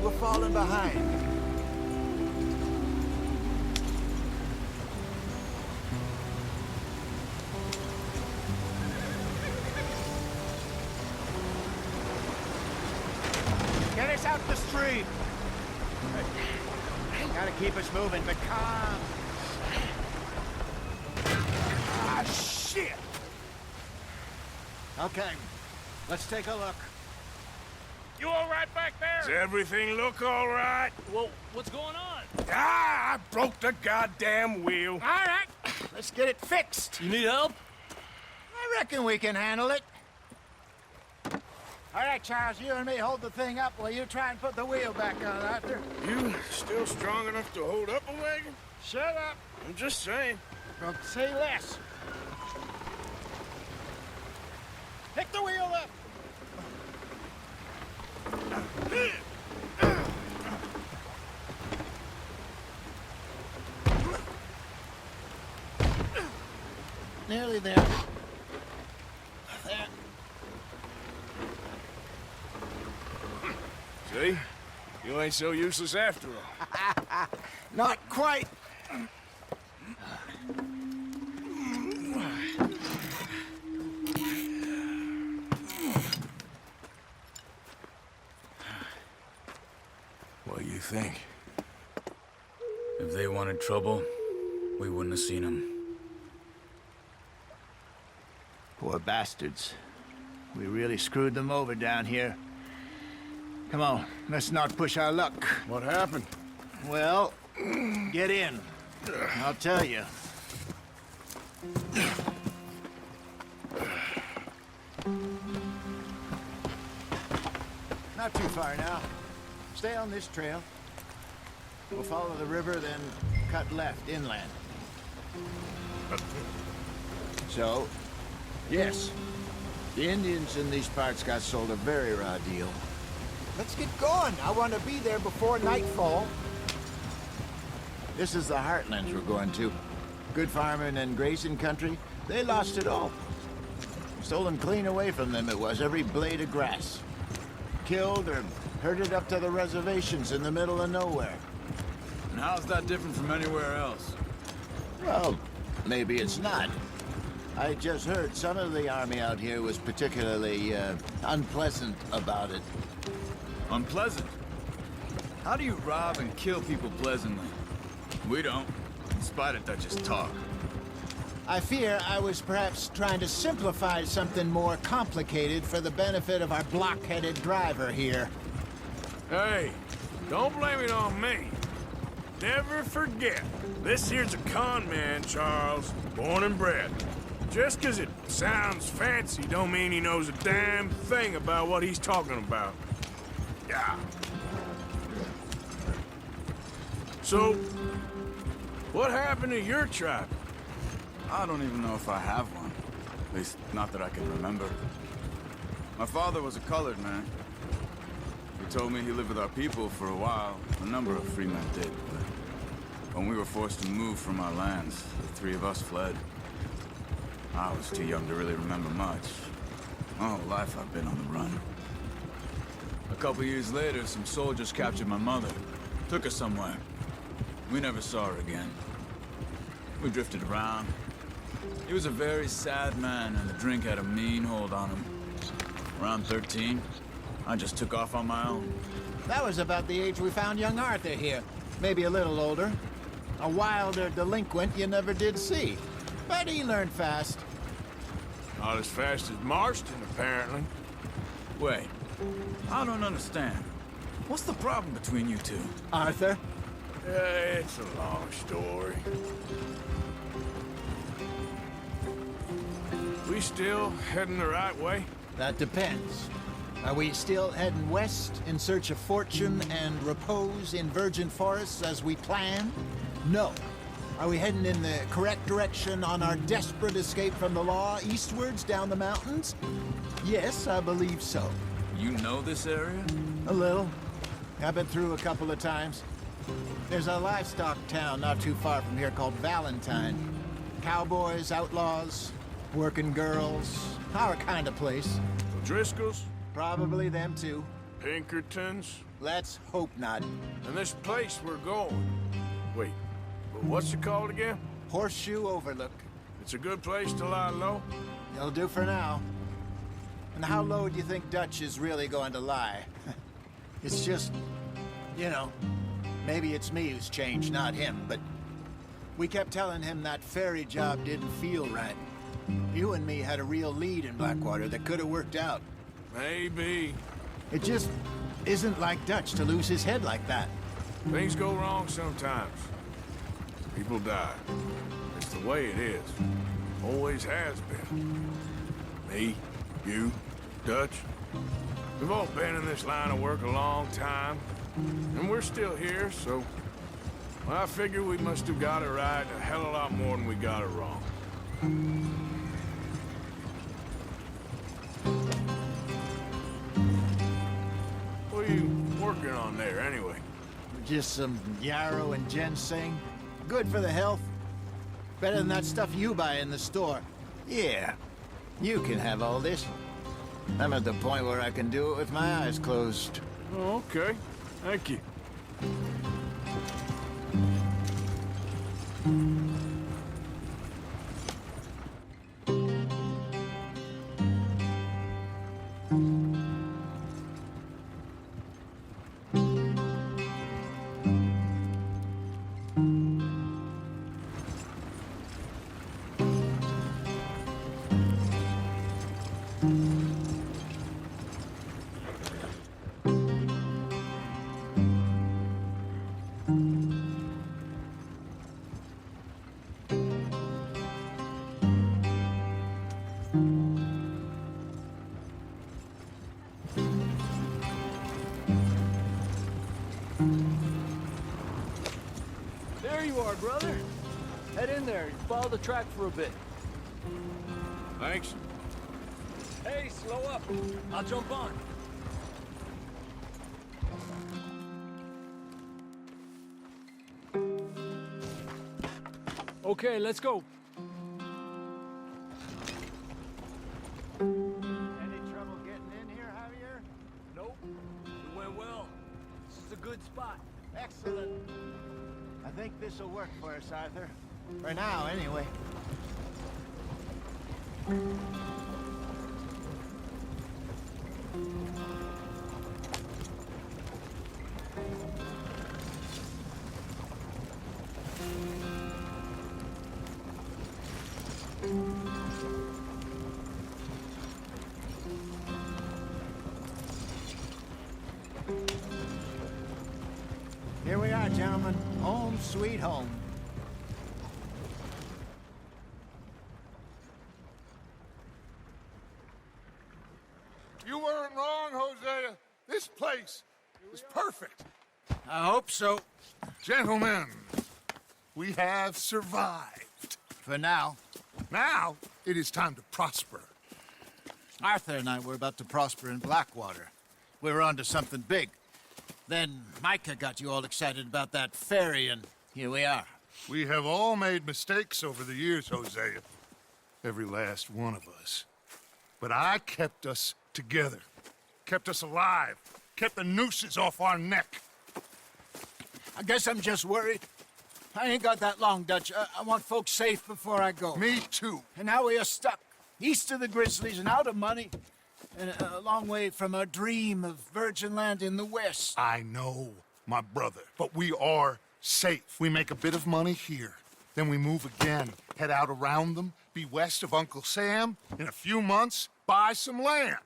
We're falling behind. Get us out the street. Gotta keep us moving, but calm. Ah, shit! Okay, let's take a look. You all right back there? Does everything look all right? Well, what's going on? Ah, I broke the goddamn wheel. All right, let's get it fixed. You need help? I reckon we can handle it. All right, Charles, you and me hold the thing up while you try and put the wheel back on, Arthur. You still strong enough to hold up a wagon? Shut up. I'm just saying. Well, say less. Pick the wheel up. Nearly there. There. See? You ain't so useless after all. Not quite. What do you think? If they wanted trouble, we wouldn't have seen them. Poor bastards. We really screwed them over down here. Come on, let's not push our luck. What happened? Well, get in. I'll tell you. Not too far now. Stay on this trail. We'll follow the river, then cut left inland. So, yes, the Indians in these parts got sold a very raw deal. Let's get going. I want to be there before nightfall. This is the heartlands we're going to. Good farming and grazing country. They lost it all. Stolen clean away from them it was, every blade of grass. Killed or herded up to the reservations in the middle of nowhere. And how's that different from anywhere else? Well, maybe it's not. I just heard some of the army out here was particularly unpleasant about it. Unpleasant? How do you rob and kill people pleasantly? We don't, in spite of Dutch's talk. I fear I was perhaps trying to simplify something more complicated for the benefit of our block-headed driver here. Hey, don't blame it on me. Never forget, this here's a con man, Charles, born and bred. Just 'cause it sounds fancy don't mean he knows a damn thing about what he's talking about. Yeah. So, what happened to your tribe? I don't even know if I have one. At least, not that I can remember. My father was a colored man. He told me he lived with our people for a while. A number of free men did, but when we were forced to move from our lands, the three of us fled. I was too young to really remember much. My whole life I've been on the run. A couple years later, some soldiers captured my mother. Took her somewhere. We never saw her again. We drifted around. He was a very sad man, and the drink had a mean hold on him. Around 13, I just took off on my own. That was about the age we found young Arthur here. Maybe a little older. A wilder delinquent you never did see. But he learned fast. Not as fast as Marston, apparently. Wait, I don't understand. What's the problem between you two? Arthur? It's a long story. We still heading the right way? That depends. Are we still heading west in search of fortune and repose in virgin forests as we planned? No. Are we heading in the correct direction on our desperate escape from the law eastwards down the mountains? Yes, I believe so. You know this area? A little. I've been through a couple of times. There's a livestock town not too far from here called Valentine. Cowboys, outlaws, working girls, our kind of place. Driscoll's? Probably them too. Pinkertons? Let's hope not. And this place we're going. Wait, but what's it called again? Horseshoe Overlook. It's a good place to lie low? It'll do for now. And how low do you think Dutch is really going to lie? It's just, you know, maybe it's me who's changed, not him, but we kept telling him that ferry job didn't feel right. You and me had a real lead in Blackwater that could have worked out. Maybe. It just isn't like Dutch to lose his head like that. Things go wrong sometimes. People die. It's the way it is. Always has been. Me, you, Dutch. We've all been in this line of work a long time. And we're still here, so... well, I figure we must have got it right a hell of a lot more than we got it wrong. What are you working on there, anyway? Just some yarrow and ginseng. Good for the health. Better than that stuff you buy in the store. Yeah, you can have all this. I'm at the point where I can do it with my eyes closed. Oh, okay. Thank you. There you are, brother. Head in there and follow the track for a bit. Thanks. Hey, slow up. I'll jump on. Okay, let's go. Any trouble getting in here, Javier? Nope. It went well. This is a good spot. Excellent. I think this'll work for us, Arthur. For now, anyway. Here we are, gentlemen. Home sweet home. You weren't wrong, Hosea. This place is perfect. I hope so. Gentlemen, we have survived. For now. Now, it is time to prosper. Arthur and I were about to prosper in Blackwater. We were onto something big. Then Micah got you all excited about that ferry, and here we are. We have all made mistakes over the years, Hosea. Every last one of us. But I kept us together. Kept us alive. Kept the nooses off our neck. I guess I'm just worried. I ain't got that long, Dutch. I want folks safe before I go. Me too. And now we are stuck, east of the Grizzlies and out of money, and a long way from our dream of virgin land in the west. I know, my brother. But we are safe. We make a bit of money here. Then we move again, head out around them, be west of Uncle Sam. In a few months, buy some land.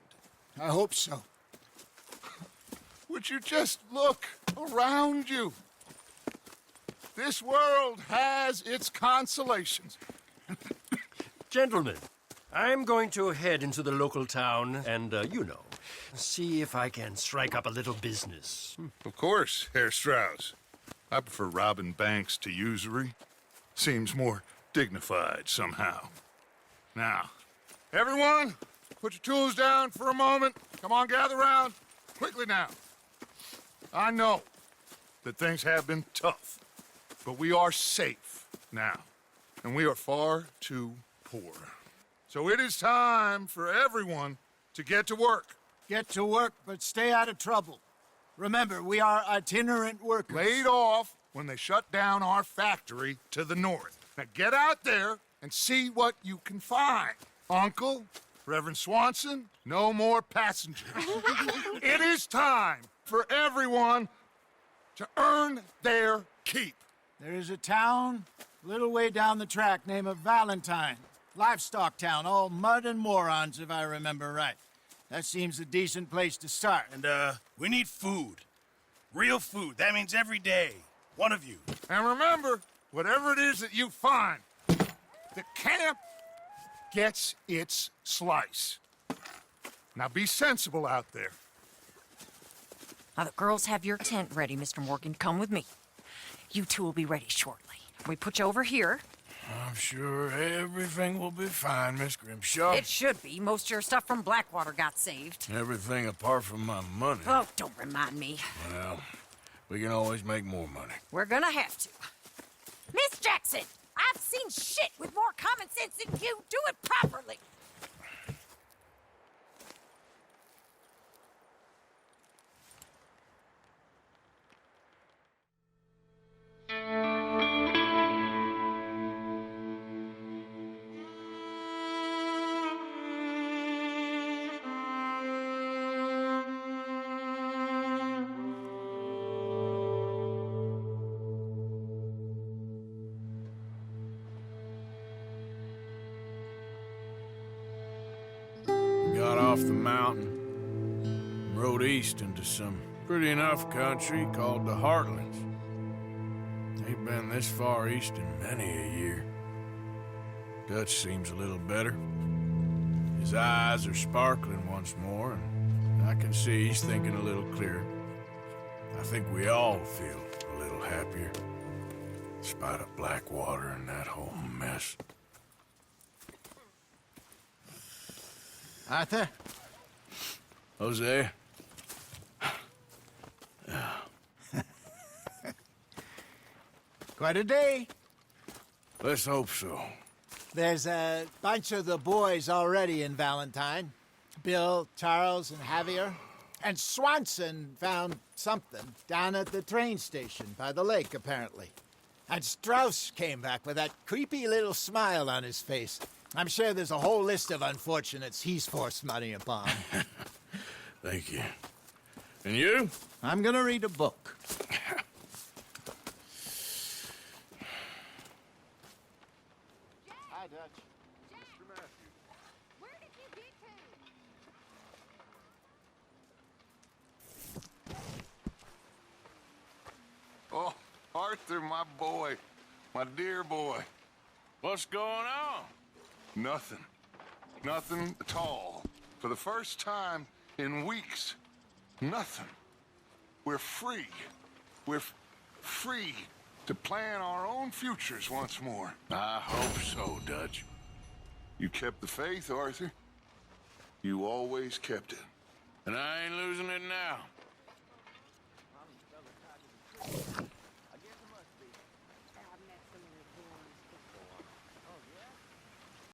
I hope so. Would you just look around you? This world has its consolations. Gentlemen, I'm going to head into the local town and, see if I can strike up a little business. Of course, Herr Strauss. I prefer robbing banks to usury. Seems more dignified somehow. Now, everyone, put your tools down for a moment. Come on, gather round. Quickly now. I know that things have been tough, but we are safe now, and we are far too poor. So it is time for everyone to get to work. Get to work, but stay out of trouble. Remember, we are itinerant workers. Laid off when they shut down our factory to the north. Now get out there and see what you can find. Uncle, Reverend Swanson, no more passengers. It is time for everyone to earn their keep. There is a town a little way down the track named Valentine. Livestock town, all mud and morons, if I remember right. That seems a decent place to start. And, we need food. Real food. That means every day. One of you. And remember, whatever it is that you find, the camp gets its slice. Now be sensible out there. Now, the girls have your tent ready, Mr. Morgan. Come with me. You two will be ready shortly. We put you over here. I'm sure everything will be fine, Miss Grimshaw. It should be. Most of your stuff from Blackwater got saved. Everything apart from my money. Oh, don't remind me. Well, we can always make more money. We're gonna have to. Miss Jackson, I've seen shit with more common sense than you. Do it properly. Got off the mountain, rode east into some pretty enough country called the Heartlands. Ain't been this far east in many a year. Dutch seems a little better. His eyes are sparkling once more, and I can see he's thinking a little clearer. I think we all feel a little happier, in spite of Blackwater and that whole mess. Arthur? Jose? Quite a day. Let's hope so. There's a bunch of the boys already in Valentine. Bill, Charles, and Javier. And Swanson found something down at the train station by the lake, apparently. And Strauss came back with that creepy little smile on his face. I'm sure there's a whole list of unfortunates he's forced money upon. Thank you. And you? I'm gonna read a book. Hi, Dutch. Where did you get to? Oh, Arthur, my boy. My dear boy. What's going on? Nothing. Nothing at all. For the first time in weeks, nothing. We're free. We're free to plan our own futures once more. I hope so, Dutch. You kept the faith, Arthur. You always kept it. And I ain't losing it now.